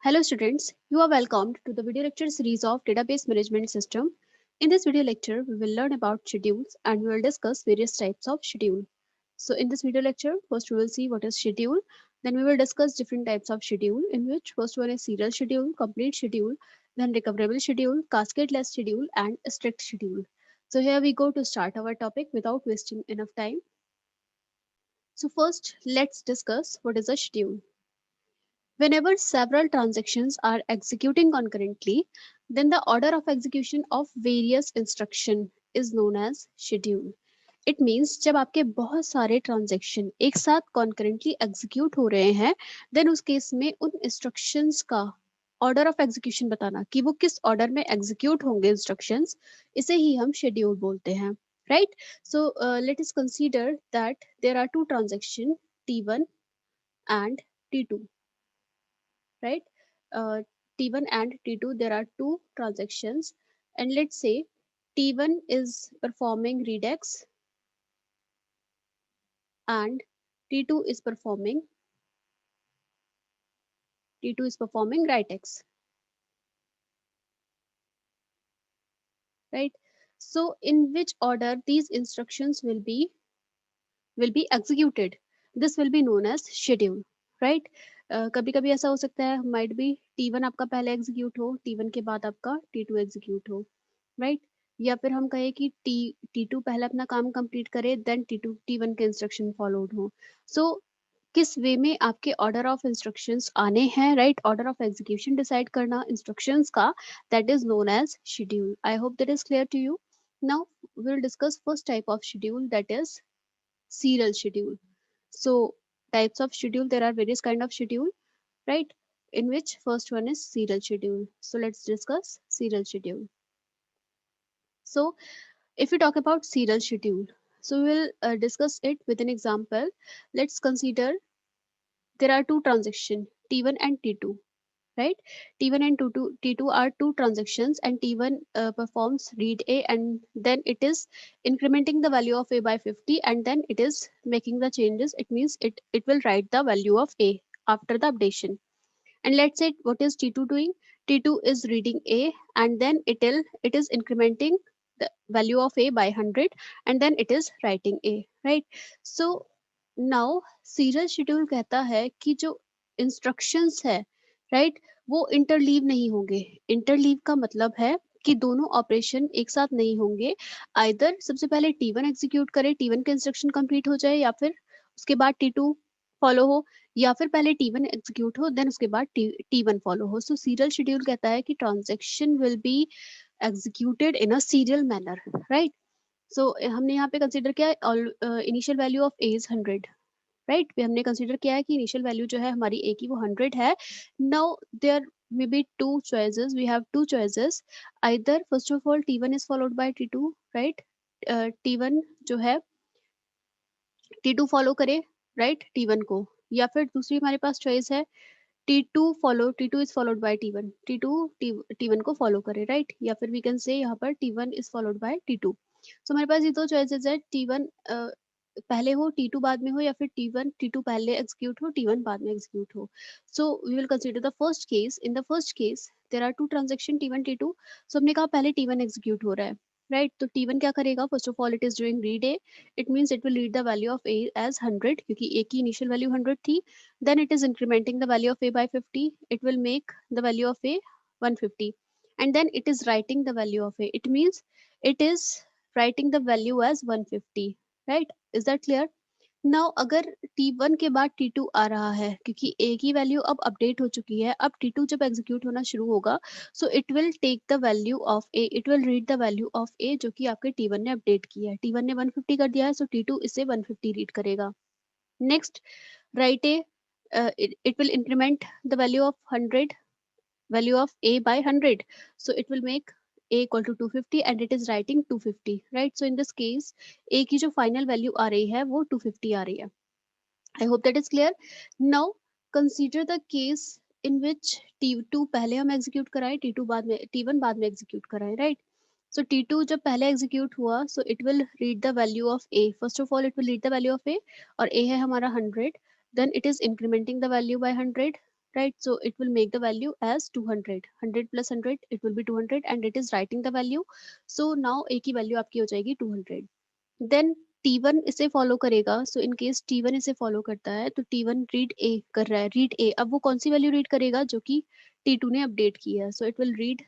Hello students, you are welcomed to the video lecture series of Database Management System. In this video lecture, we will learn about schedules and we will discuss various types of schedule. So in this video lecture, first we will see what is schedule, then we will discuss different types of schedule in which first one is serial schedule, complete schedule, then recoverable schedule, cascade-less schedule and strict schedule. So here we go to start our topic without wasting enough time. So first, let's discuss what is a schedule. Whenever several transactions are executing concurrently, then the order of execution of various instruction is known as schedule. It means जब आपके बहुत सारे transaction एक साथ concurrently execute हो रहे हैं then उस केस में उन इंस्ट्रक्शंस का ऑर्डर ऑफ एग्जीक्यूशन बताना कि वो किस ऑर्डर में एग्जीक्यूट होंगे इंस्ट्रक्शंस, इसे ही हम शेड्यूल बोलते हैं, right? So let us consider that there are two transaction T1 and T2, right? uh, T1 and T2, there are two transactions, and let's say T1 is performing read X and T2 is performing write X, right? So in which order these instructions will be executed, this will be known as schedule, right? कभी कभी ऐसा हो सकता है might be T1 आपका पहले execute हो, T1 के बाद आपका T2 एग्जीक्यूट हो, राइट? या फिर हम कहें कि T2 पहले अपना काम कंप्लीट करे देन T1 के इंस्ट्रक्शन फॉलोड हो. सो किस वे में आपके ऑर्डर ऑफ इंस्ट्रक्शंस आने हैं, right? Order of execution decide करना इंस्ट्रक्शंस का, that is known as schedule. I hope that is clear to you. Now we will discuss first type of schedule, that is serial schedule. So types of schedule, there are various kind of schedule, right? In which first one is serial schedule. So let's discuss serial schedule. So if we talk about serial schedule, so we'll discuss it with an example. Let's consider there are two transactions T1 and T2, right? T1 and T2 are two transactions, and T1 performs read A and then it is incrementing the value of A by 50 and then it is making the changes. It means it will write the value of A after the updation. And let's say what is T2 doing? T2 is reading A and then it is incrementing the value of A by 100 and then it is writing A, right? So now serial schedule कहता है कि जो instructions है, right, वो interleave नहीं होंगे. Interleave का मतलब है कि दोनों ऑपरेशन एक साथ नहीं होंगे. आइदर सबसे पहले T1 एग्जीक्यूट करे, T1 का इंस्ट्रक्शन कंप्लीट हो जाए, या फिर उसके बाद T2 फॉलो हो, या फिर पहले T1 एग्जीक्यूट हो देन उसके बाद T1 फॉलो हो. सो सीरियल शेड्यूल कहता है कि transaction will be executed in a serial manner, right? So हमने यहाँ पे कंसीडर किया initial value of A is 100, right? हमने कंसीडर किया है कि इनिशियल वैल्यू जो है हमारी ए की वो 100 है. Now there may be two choices, we have two choices. Either first of all T1 is followed by T2, right? T1 जो है T2 फॉलो करे, राइट, T1 को. या फिर दूसरी हमारे पास चॉइस है T2 is followed bye T1, T1 को फॉलो करे, राइट? या फिर वी कैन से यहाँ पर T1 is followed by T2. सो हमारे पास ये दो चॉइसेस है, T1 पहले हो, T2 बाद में हो, या फिर T2 पहले एग्जीक्यूट हो, T1 बाद में एग्जीक्यूट हो. So we will consider the first case. In the first case there are two transaction T1 T2. सो हमने कहा पहले T1 एग्जीक्यूट हो रहा है, राइट? तो T1 क्या करेगा? First of all it is doing read A. It means it will read the value of A as 100 क्योंकि ए की इनिशियल वैल्यू 100 थी. Then it is incrementing the value of A by 50. It will make the value of A 150. And then it is writing the value of A. It means it is writing the value as 150. Right? Is that clear? Now अगर T1 के बाद T2 आ रहा है क्योंकि A की value अब update हो चुकी है, अब T2 जब एग्जीक्यूट होना शुरू होगा, so it will take the value of A, it will read the value of A जो कि आपके T1 ने अपडेट किया है. T1 ने 150 कर दिया है, सो T2 इसे 150 रीड करेगा. Next, write A. It will increment the value of 100, value of A by 100. So it will make A equal to 250 and it is writing 250, right? So in this case, A की जो final value आ रही है वो 250 आ रही है. I hope that is clear. Now consider the case in which T2 पहले हम execute कराएं, T2 बाद में, T1 बाद में execute कराएं, right? So T2 जब पहले execute हुआ, so it will read the value of A. First of all, it will read the value of A और A है हमारा 100. Then it is incrementing the value by 100, right? So it will make the value as 200, 100 plus 100 it will be 200 and it is writing the value. So now a की value आपकी हो जाएगी 200. Then T1 इसे follow करेगा. सो in case T1 इसे follow करता है तो T1 रीड ए कर रहा है. रीड ए, अब वो कौन सी वैल्यू रीड करेगा जो कि T2 ने अपडेट की है. So it will read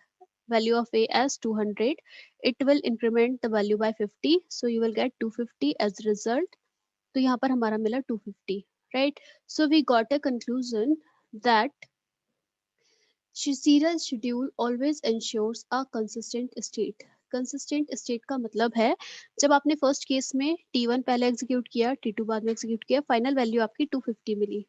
value of a as 200. It will increment the value by 50, so you will get 250 as result. तो यहाँ पर हमारा मिला 250, right? So we got a conclusion that serial schedule always ensures a consistent state. Consistent state का मतलब है जब आपने फर्स्ट केस में T1 पहले एग्जीक्यूट किया, T2 बाद में एग्जीक्यूट किया, फाइनल वैल्यू आपकी 250 मिली.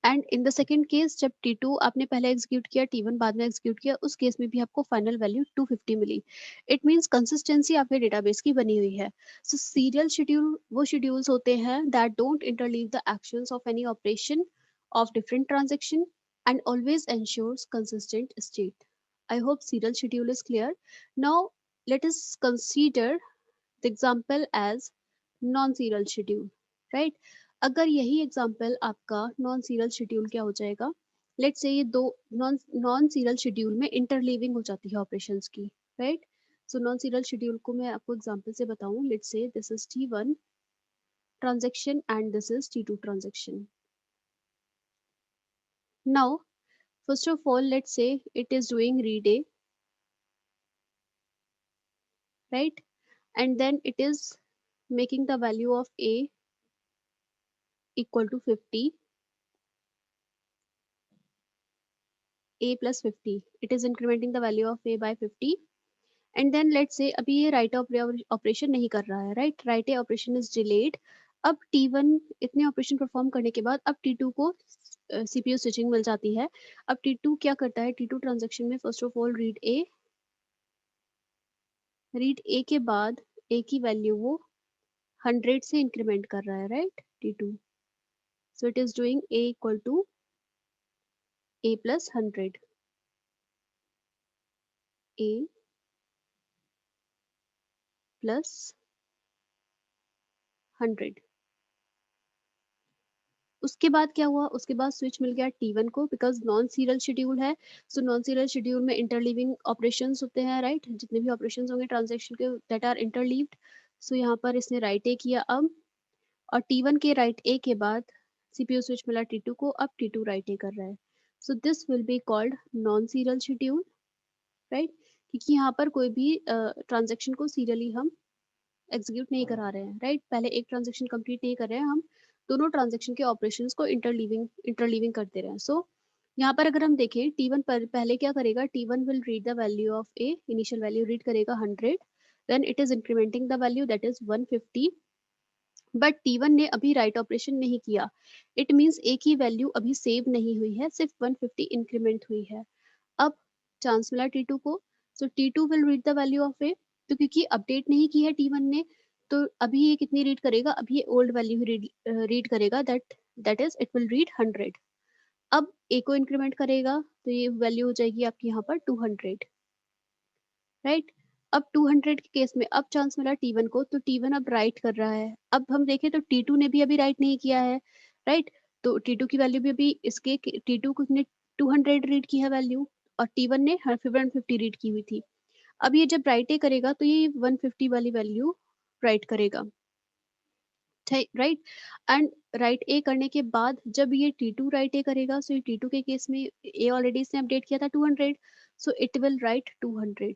And in the second case जब T2 आपने पहले एग्जीक्यूट किया, T1 बाद में एग्जीक्यूट किया, उस केस में भी आपको फाइनल वैल्यू 250 मिली. इट मीन्स कंसिस्टेंसी आपके डेटाबेस की बनी हुई है. सो सीरियल शेड्यूल वो शेड्यूल्स होते हैं that don't interleave the actions of any operation of different transaction and always ensures consistent state. I hope serial schedule is clear. Now let us consider the example as non-serial schedule, right? अगर यही example आपका non serial schedule क्या हो जाएगा, let's say ये दो non serial schedule में interleaving हो जाती है ऑपरेशंस की, right? So non serial schedule को मैं आपको एग्जांपल से बताऊं. Let's say this is T1 transaction and this is T2 transaction. Now first of all, let's say it is doing read A, right? And then it is making the value of A equal to 50, A plus 50. It is incrementing the value of A by 50. And then let's say अभी ये write operation नहीं कर रहा है, right? write A operation is delayed. अब T1 इतने operation perform करने के बाद अब T2 को CPU स्विचिंग मिल जाती है. अब T2 क्या करता है, T2 ट्रांजेक्शन में फर्स्ट ऑफ ऑल रीड ए के बाद A की वैल्यू वो 100 से इंक्रीमेंट कर रहा है, right? T2. So it is doing A equal to A plus 100. A plus 100. उसके बाद क्या हुआ, उसके बाद स्विच मिल गया T1 को बिकॉज नॉन सीरियल शेड्यूल है. सो नॉन सीरियल शेड्यूल में इंटरलीविंग ऑपरेशंस होते हैं, राइट? जितने भी ऑपरेशंस होंगे ट्रांजैक्शन के दैट आर इंटरलीव्ड. सो यहाँ पर इसने राइट ए किया अब, और T1 के राइट ए के बाद CPU स्विच मिला T2 को, अब T2 राइट ए कर रहा है. So this will be called non serial schedule, right? क्योंकि यहाँ पर कोई भी ट्रांजेक्शन को सीरियली हम एग्जीक्यूट नहीं करा रहे हैं, राइट? पहले एक ट्रांजेक्शन कंप्लीट नहीं कर रहे हैं हम, दोनों ट्रांजेक्शन के ऑपरेशंस को इंटरलीविंग करते रहे. सो यहाँ पर अगर हम देखें T1 पर पहले क्या करेगा, T1 will read the value of A, initial value read करेगा 100, then it is incrementing the value that is 150. But T1 ने अभी राइट ऑपरेशन नहीं किया. इट मीन्स ए की वैल्यू अभी सेव नहीं हुई है, सिर्फ 150 इंक्रीमेंट हुई है. अब चांस मिला T2 को, so T2 will read the value of A. तो क्योंकि अपडेट नहीं की है T1 ने, तो अभी ये कितनी रीड करेगा, अभी ये ओल्ड वैल्यू रीड करेगा, that is it will read 100. अब ए को इंक्रीमेंट करेगा तो ये वैल्यू हो जाएगी आपकी यहाँ पर 200, राइट? अब 200 के केस में अब चांस मिला T1 को, तो T1 अब राइट कर रहा है. अब हम देखें तो T2 ने भी अभी राइट नहीं किया है, राइट? तो T2 की वैल्यू भी अभी इसके T2 ने 200 रीड की है वैल्यू, और T1 ने 150 रीड की हुई थी. अब ये जब राइट ए करेगा तो ये 150 वाली वैल्यू राइट करेगा, राइट? एंड राइट ए करने के बाद जब ये T2 राइट ए करेगा, सो T2 के केस में ए ऑलरेडी इसने अपडेट किया था 200, सो इट विल राइट 200.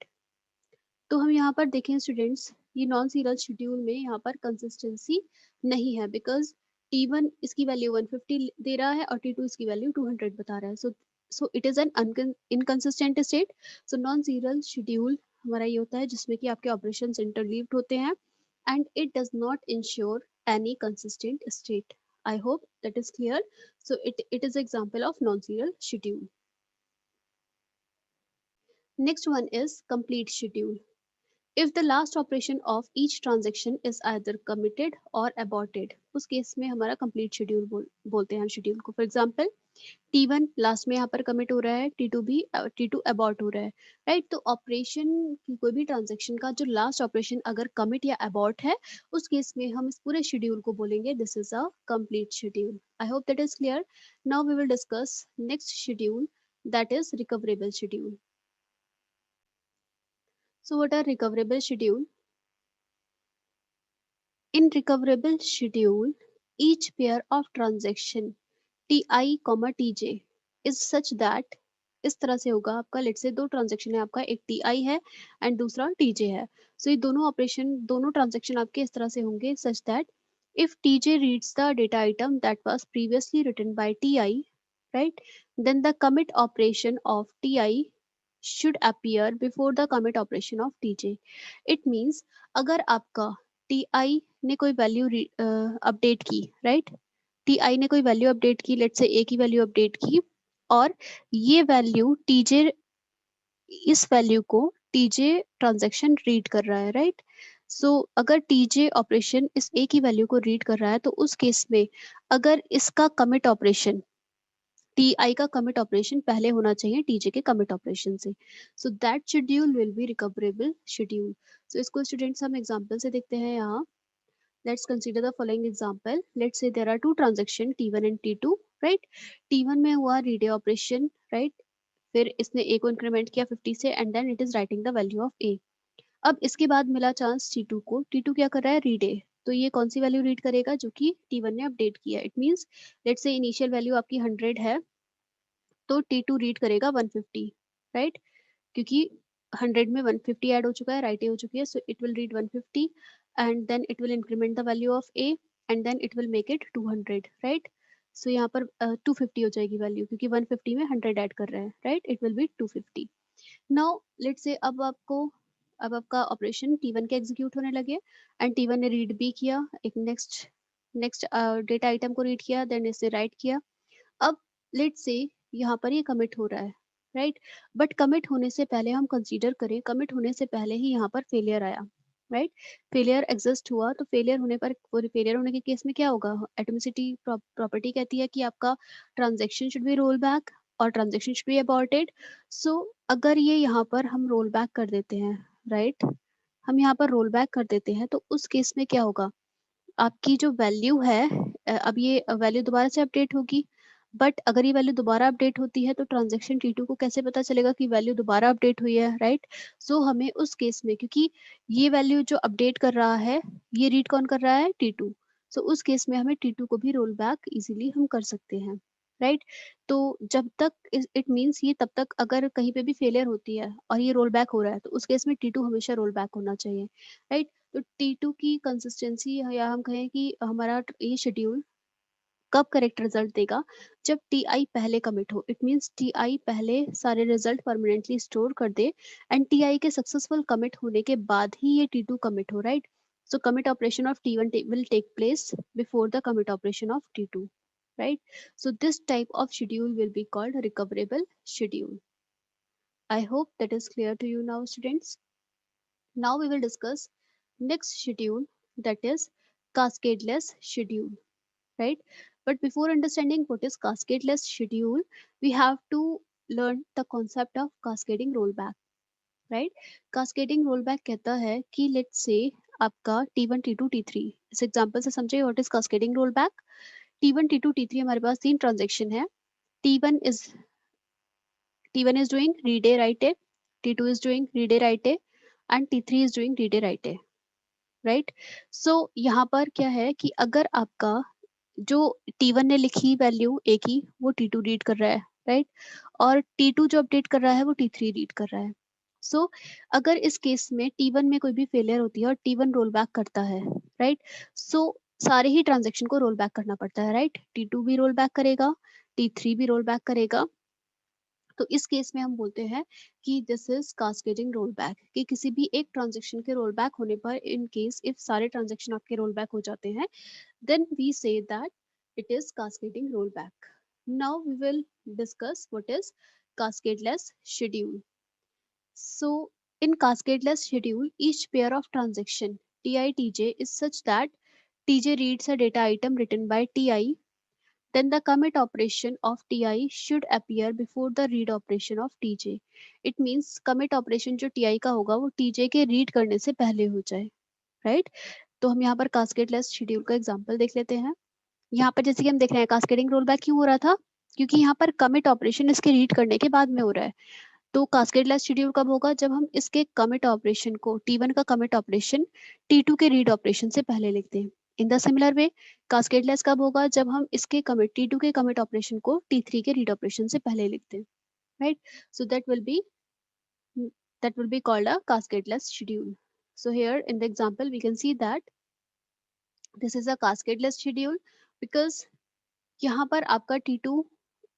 तो हम यहाँ पर देखें स्टूडेंट्स, ये नॉन सीरियल शेड्यूल में यहाँ पर कंसिस्टेंसी नहीं है बिकॉज T1 इसकी वैल्यू 150 दे रहा है और T2 इसकी वैल्यू 200 बता रहा है. So it is an inconsistent state. So non serial schedule हमारा ये होता है जिसमें कि आपके ऑपरेशंस इंटरलीव्ड होते हैं and it does not ensure any consistent state. I hope that is clear. So it is example of non-serial schedule. Next one is complete schedule. If the last operation of each transaction is either committed और aborted, उस case में हमारा complete schedule बोलते हैं हम schedule को। For example T1 last में यहाँ पर कमिट हो रहा है, T2 भी T2 अबॉर्ट हो रहा है, राइट। तो ऑपरेशन की कोई भी ट्रांजेक्शन का जो लास्ट ऑपरेशन अगर कमिट या अबॉर्ट है, उस केस में हम इस पूरे शेड्यूल को बोलेंगे this is a complete schedule. I hope that is clear. Now we will discuss next schedule, that is recoverable schedule. So what are recoverable schedule? In recoverable schedule, each pair of transaction Ti, Tj is such that, इस तरह से होगा आपका, late से दो transaction है आपका, एक Ti है एंड दूसरा Tj है। सो ये दोनों ऑपरेशन, दोनों ट्रांजेक्शन आपके इस तरह से होंगे such that if Tj reads the data item that was previously written by Ti, right, then the commit operation of Ti should appear before the commit operation of Tj. It means अगर आपका Ti ने कोई value update की, right, Ti ने कोई value update की, late से ए की वैल्यू अपडेट की, और ये वैल्यू Tj, इस वैल्यू को Tj ट्रांजैक्शन रीड कर रहा है, राइट। सो अगर Tj ऑपरेशन इस ए की वैल्यू को रीड कर रहा है, तो उस केस में अगर इसका कमिट ऑपरेशन, Ti का कमिट ऑपरेशन पहले होना चाहिए Tj के कमिट ऑपरेशन से, so that schedule will be recoverable schedule. So इसको स्टूडेंट्स हम एग्जांपल से देखते हैं यहाँ। Let's consider the following example. Let's say there are two transactions T1 and T2, right? T1 में हुआ read A operation, right? फिर इसने A को इंक्रीमेंट किया 50 से and then it is writing the value of A. अब इसके बाद मिला चांस T2 को, T2 क्या कर रहा है, read A, तो ये कौन सी वैल्यू रीड करेगा जो कि T1 ने अपडेट किया। It means let's say initial value आपकी 100 है, तो T2 रीड करेगा 150, राइट, क्योंकि 100 में 150 ऐड हो चुका है, राइट ए हो चुकी है, so it will read 150 and then it will increment the value of A and then it will make it 200, right. So यहाँ पर 250 हो जाएगी वैल्यू, क्योंकि 150 में 100 ऐड कर रहे हैं, right, it will be 250। Now let's say अब आपका ऑपरेशन T1 के एग्जीक्यूट होने लगे एंड T1 ने रीड भी किया, एक नेक्स्ट नेक्स्ट डेटा आइटम को रीड किया, देन इसे राइट किया। अब लेट्स से यहाँ पर ये कमिट हो रहा है, राइट, बट कमिट होने से पहले हम कंसीडर करें, कमिट होने से पहले ही यहाँ पर फेलियर आया, राइट, फेलियर एग्जिस्ट हुआ, तो फेलियर होने पर, फेलियर होने के केस में क्या होगा, एटॉमिसिटी प्रॉपर्टी कहती है कि आपका transaction should be roll back और ट्रांजेक्शन शुड बी अबॉर्टेड। सो अगर ये यहाँ पर हम रोल बैक कर देते हैं, राइट, हम यहाँ पर रोल बैक कर देते हैं, तो उस केस में क्या होगा, आपकी जो वैल्यू है, अब ये वैल्यू दोबारा से अपडेट होगी, बट अगर ये वैल्यू दोबारा अपडेट होती है तो ट्रांजेक्शन T2 को कैसे पता चलेगा कि वैल्यू दोबारा अपडेट हुई है, राइट। सो हमें उस केस में, क्योंकि ये वैल्यू जो अपडेट कर रहा है, ये रीड कौन कर रहा है, T2, सो उस केस में हमें T2 को भी रोल बैक इजीली हम कर सकते हैं, राइट। तो जब तक इट मींस ये तब तक अगर कहीं पे भी फेलियर होती है और ये रोल बैक हो रहा है, तो उस केस में T2 हमेशा रोल बैक होना चाहिए, राइट। तो T2 की कंसिस्टेंसी, या हम कहें कि हमारा ये शेड्यूल कब करेक्ट रिजल्ट देगा, जब Ti पहले कमिट हो। इट मींस Ti पहले सारे रिजल्ट परमानेंटली स्टोर कर दे एंड Ti के सक्सेसफुल कमिट होने के बाद ही ये T2 कमिट हो, right. So commit operation of T1 will take place before the commit operation of T2, right? So this type of schedule will be called recoverable schedule. I hope that is clear to you now, students. Now we will discuss next schedule, that is cascadeless schedule, right? But before understanding what is cascadeless schedule, we have to learn the concept of cascading rollback, right? Cascading rollback कहता है कि let's say आपका T1, T2, T3, इस example से समझिए what is cascading rollback. T1, T2, T3 हमारे पास तीन transaction है। T1 is T1 is doing read A write A, T2 is doing read A write A, and T3 is doing read A write A, right. So यहाँ पर क्या है कि अगर आपका जो T1 ने लिखी वैल्यू ए की वो T2 रीड कर रहा है, राइट, और T2 जो अपडेट कर रहा है वो T3 रीड कर रहा है। सो अगर इस केस में T1 में कोई भी फेलियर होती है और T1 रोल बैक करता है, राइट, सो सारे ही ट्रांजेक्शन को रोल बैक करना पड़ता है, राइट। T2 भी रोल बैक करेगा, T3 भी रोल बैक करेगा। तो इस केस में हम बोलते हैं कि this is cascading roll back, कि किसी भी एक ट्रांजेक्शन के रोल बैक होने पर, इन केस इफ सारे ट्रांजेक्शन आपके रोल बैक हो जाते हैं, then we say that it is cascading rollback. Now we will discuss what is cascadeless schedule. So In cascadeless schedule, each pair of transaction Ti Tj is such that Tj reads a data item written by Ti, then the commit operation of Ti should appear before the read operation of Tj. It means commit operation जो Ti का होगा वो Tj के read करने से पहले हो जाए, right? तो हम यहाँ पर cascadeless schedule का एग्जांपल देख लेते हैं। यहाँ पर जैसे कि हम देख रहे हैं cascading rollback क्यों हो रहा था, क्योंकि यहाँ पर commit operation इसके read करने के बाद में हो रहा है। तो cascadeless schedule कब होगा, जब हम इसके commit operation को T1 का commit operation T2 के read operation से पहले लिखते हैं। In the similar way cascadeless कब होगा, जब हम इसके commit T2 के commit operation को T3 के read operation से पहले लिखते हैं, right? So that will be called a cascadeless schedule. So here in the example we can see that this is a cascadeless schedule because यहाँ पर आपका T2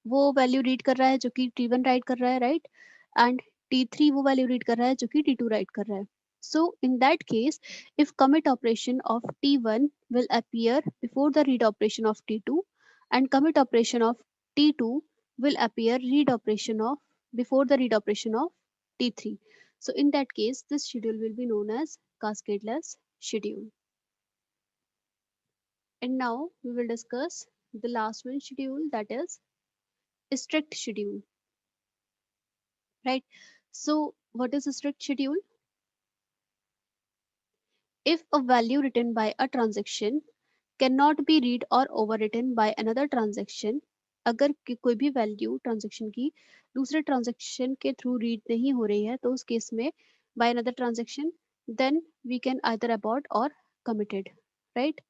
वो वैल्यू रीड कर रहा है जो कि T1 राइट कर रहा है, राइट, एंड T3 वो वैल्यू रीड कर रहा है जो कि T2 राइट कर रहा है. So in that case, if commit operation of T1 will appear before the read operation of T2 and commit operation of T2 will appear read operation of before the read operation of T3. So in that case, this schedule will be known as cascadeless schedule. And now we will discuss the last one schedule, that is strict schedule, right? So what is a strict schedule? If a value written by a transaction cannot be read or overwritten by another transaction, अगर कोई भी value transaction की दूसरे transaction के through read नहीं हो रही है तो उस केस में by another transaction then we can either abort और committed, right?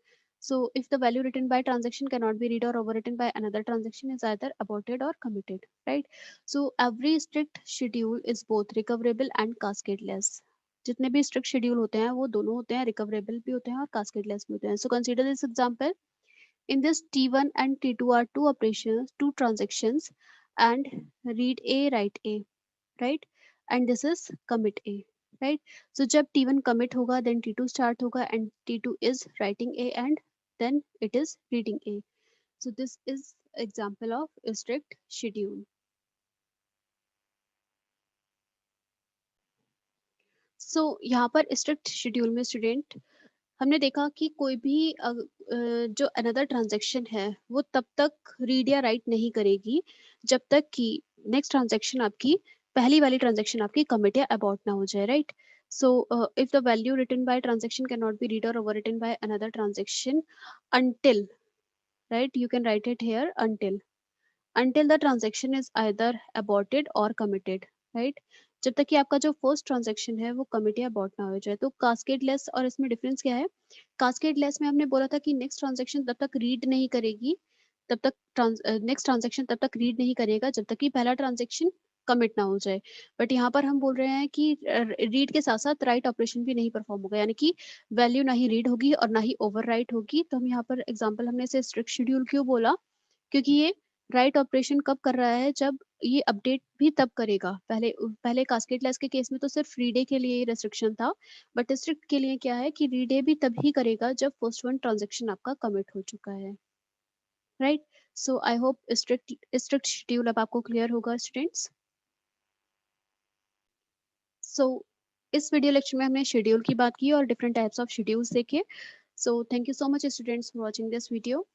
So if the value written by transaction cannot be read or overwritten by another transaction is either aborted or committed, right? So every strict schedule is both recoverable and cascadeless. जितने भी strict schedule होते हैं वो दोनों होते हैं, recoverable भी होते हैं और cascadeless भी होते हैं. So consider this example. In this T1 and T2 are two operations, two transactions, and read A, write A, right? And this is commit A, right? So जब T1 commit होगा then T2 start होगा and T2 is writing A and then it is reading A. So this is example of a strict schedule. So यहाँ पर strict schedule में student हमने देखा कि कोई भी जो अनदर ट्रांजैक्शन है वो तब तक रीड या राइट नहीं करेगी जब तक कि नेक्स्ट ट्रांजैक्शन आपकी पहली वाली ट्रांजैक्शन आपकी कमिट या अबॉर्ट ना हो जाए, right? So if the value written by transaction can not be read और overwritten by another transaction until, right, you can write it here until the transaction is either aborted or committed, right? जब तक कि आपका जो first transaction है वो commit या abort ना हो जाए. तो कास्केडलेस और इसमें डिफरेंस क्या है? कास्केडलेस में हमने बोला था कि नेक्स्ट ट्रांजैक्शन तब तक रीड नहीं करेगी, तब तक नेक्स्ट ट्रांजैक्शन तब तक रीड नहीं करेगा जब तक कि पहला ट्रांजैक्शन कमिट ना हो जाए. बट यहाँ पर हम बोल रहे हैं कि रीड के साथ साथ राइट ऑपरेशन भी नहीं परफॉर्म होगा, यानी कि वैल्यू ना ही रीड होगी और ना ही ओवर राइट होगी. तो हम यहाँ पर एग्जाम्पल हमने इसे स्ट्रिक्ट शेड्यूल क्यों बोला, क्योंकि ये राइट ऑपरेशन कब कर रहा है, जब ये अपडेट भी तब करेगा. पहले कास्केडलेस के केस में तो सिर्फ रीडे के लिए रेस्ट्रिक्शन था, बट स्ट्रिक्ट के लिए क्या है कि रीडे भी तभी करेगा जब फर्स्ट वन ट्रांजेक्शन आपका कमिट हो चुका है, right? So I hope strict schedule अब आपको क्लियर होगा स्टूडेंट्स. सो इस वीडियो लेक्चर में हमने शेड्यूल की बात की और डिफरेंट टाइप्स ऑफ शेड्यूल्स देखे. So thank you so much students for watching this video.